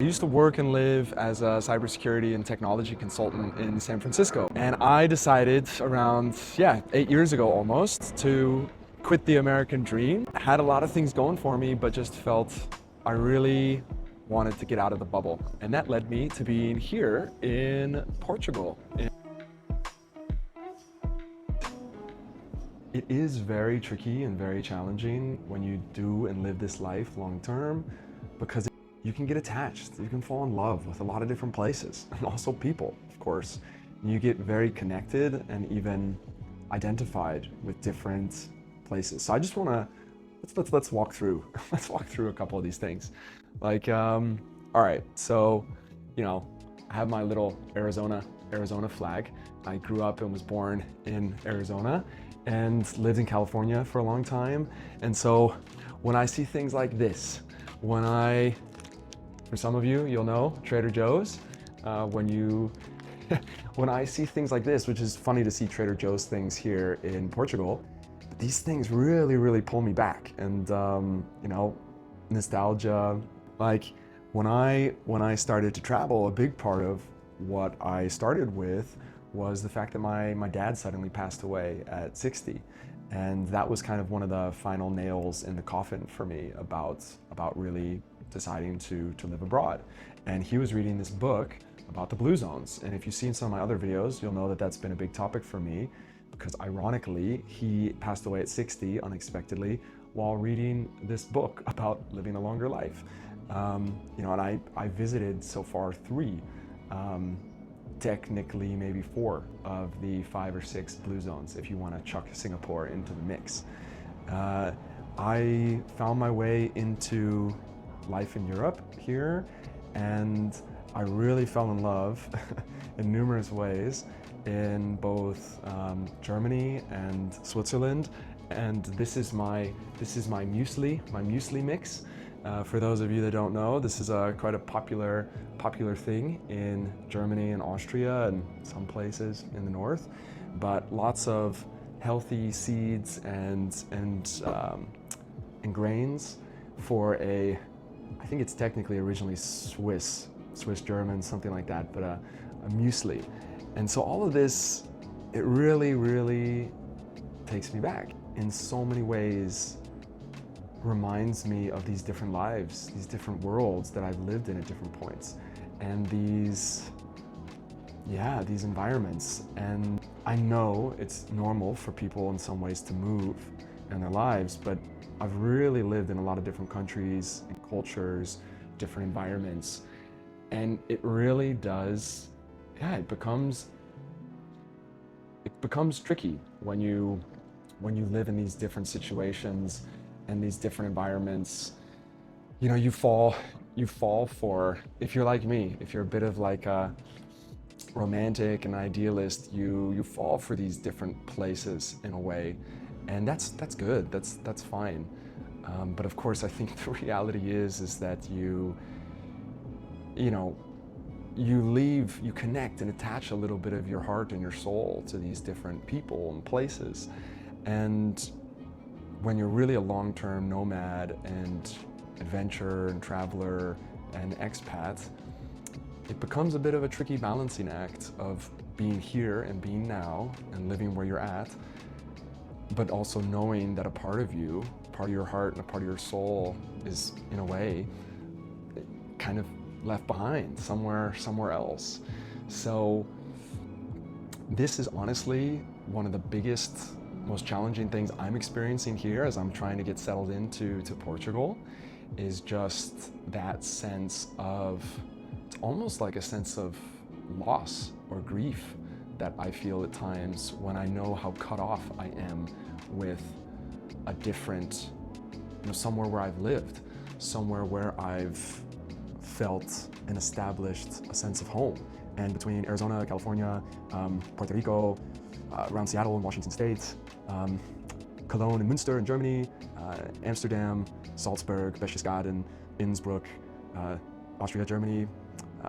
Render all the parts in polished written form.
used to work and live as a cybersecurity and technology consultant in San Francisco. And I decided around, 8 years ago almost, to quit the American dream. I had a lot of things going for me, but just felt I really wanted to get out of the bubble. And that led me to being here in Portugal. It is very tricky and very challenging when you do and live this life long term, because you can get attached, you can fall in love with a lot of different places and also people, of course. You get very connected and even identified with different places. So I just want to let's walk through let's walk through a couple of these things. All right, so I have my little Arizona flag. I grew up and was born in Arizona and lived in California for a long time. And so when I see things like this, for some of you, you'll know Trader Joe's. When I see things like this, which is funny to see Trader Joe's things here in Portugal, these things really, really pull me back. And nostalgia. Like when I started to travel, a big part of what I started with was the fact that my dad suddenly passed away at 60. And that was kind of one of the final nails in the coffin for me about really deciding to live abroad. And he was reading this book about the blue zones. And if you've seen some of my other videos, you'll know that that's been a big topic for me, because ironically, he passed away at 60 unexpectedly while reading this book about living a longer life. And I visited so far 3, technically maybe 4 of the 5 or 6 blue zones, if you want to chuck Singapore into the mix. I found my way into life in Europe here, and I really fell in love in numerous ways in both Germany and Switzerland. And this is my muesli mix. For those of you that don't know, this is quite a popular thing in Germany and Austria and some places in the north. But lots of healthy seeds and grains for I think it's technically originally Swiss German, something like that, but a muesli. And so all of this, it really, really takes me back in so many ways. Reminds me of these different lives, these different worlds that I've lived in at different points, and these environments. And I know it's normal for people in some ways to move in their lives, but I've really lived in a lot of different countries and cultures, different environments, and it really does, it becomes tricky when you live in these different situations and these different environments. You fall for, if you're like me, if you're a bit of like a romantic and idealist, you fall for these different places in a way, and that's good, that's fine. But of course, I think the reality is that you connect and attach a little bit of your heart and your soul to these different people and places. And when you're really a long-term nomad and adventurer and traveler and expat, it becomes a bit of a tricky balancing act of being here and being now and living where you're at, but also knowing that a part of you, part of your heart and a part of your soul is, in a way, kind of left behind somewhere else. So this is honestly one of the biggest, most challenging things I'm experiencing here as I'm trying to get settled into Portugal, is just that sense of, it's almost like a sense of loss or grief that I feel at times when I know how cut off I am with a different, somewhere where I've lived, somewhere where I've felt and established a sense of home. And between Arizona, California, Puerto Rico, around Seattle and Washington State, Cologne and Münster in Germany, Amsterdam, Salzburg, Berchtesgaden, Innsbruck, Austria, Germany,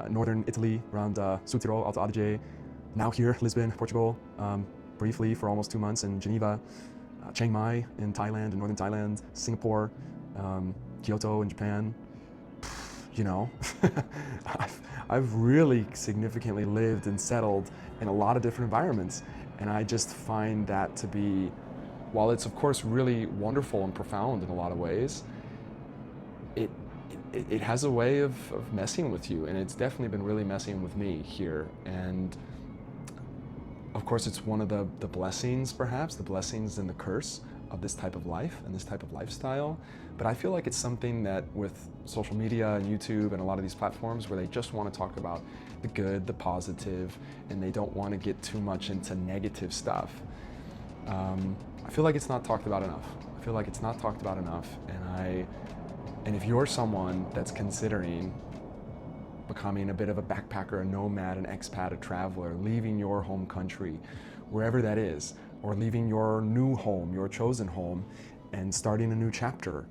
northern Italy, around Südtirol, Alto Adige, now here, Lisbon, Portugal, briefly for almost 2 months in Geneva, Chiang Mai in Thailand, in northern Thailand, Singapore, Kyoto in Japan. you know, I've really significantly lived and settled in a lot of different environments. And I just find that to be, while it's of course really wonderful and profound in a lot of ways, it has a way of messing with you, and it's definitely been really messing with me here. And of course, it's one of the blessings, perhaps, the blessings and the curse of this type of life and this type of lifestyle. But I feel like it's something that with social media and YouTube and a lot of these platforms where they just want to talk about the good, the positive, and they don't want to get too much into negative stuff. I feel like it's not talked about enough. I feel like it's not talked about enough. And if you're someone that's considering becoming a bit of a backpacker, a nomad, an expat, a traveler, leaving your home country, wherever that is, or leaving your new home, your chosen home, and starting a new chapter,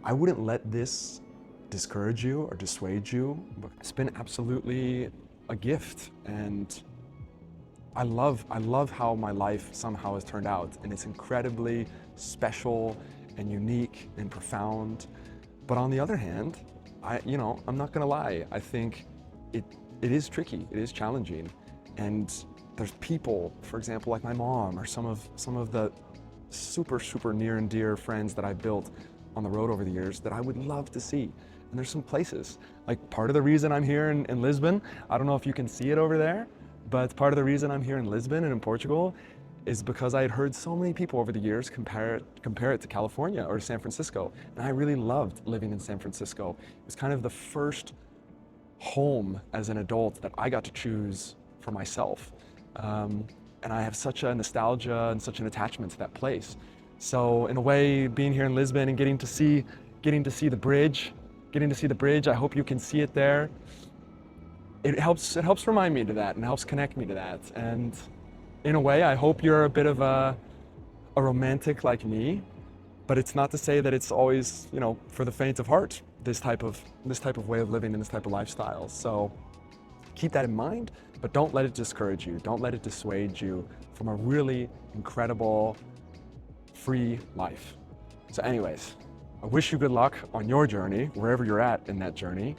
I wouldn't let this discourage you or dissuade you. It's been absolutely a gift, and I love how my life somehow has turned out, and it's incredibly special and unique and profound. But on the other hand, I'm not gonna lie, I think it is tricky, it is challenging. And there's people, for example, like my mom or some of the super near and dear friends that I built on the road over the years that I would love to see. And there's some places, like part of the reason I'm here in Lisbon, I don't know if you can see it over there, but part of the reason I'm here in Lisbon and in Portugal is because I had heard so many people over the years compare it to California or San Francisco. And I really loved living in San Francisco. It was kind of the first home as an adult that I got to choose for myself. And I have such a nostalgia and such an attachment to that place. So in a way, being here in Lisbon and getting to see the bridge, I hope you can see it there. It helps remind me to that and helps connect me to that. And in a way, I hope you're a bit of a romantic like me, but it's not to say that it's always, for the faint of heart, this type of way of living and this type of lifestyle. So keep that in mind, but don't let it discourage you. Don't let it dissuade you from a really incredible, free life. So anyways, I wish you good luck on your journey, wherever you're at in that journey.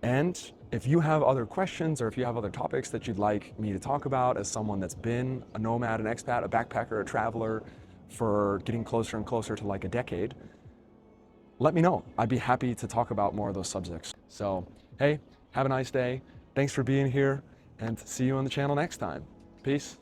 And if you have other questions or if you have other topics that you'd like me to talk about as someone that's been a nomad, an expat, a backpacker, a traveler for getting closer and closer to like a decade, let me know. I'd be happy to talk about more of those subjects. So, hey, have a nice day. Thanks for being here, and see you on the channel next time. Peace.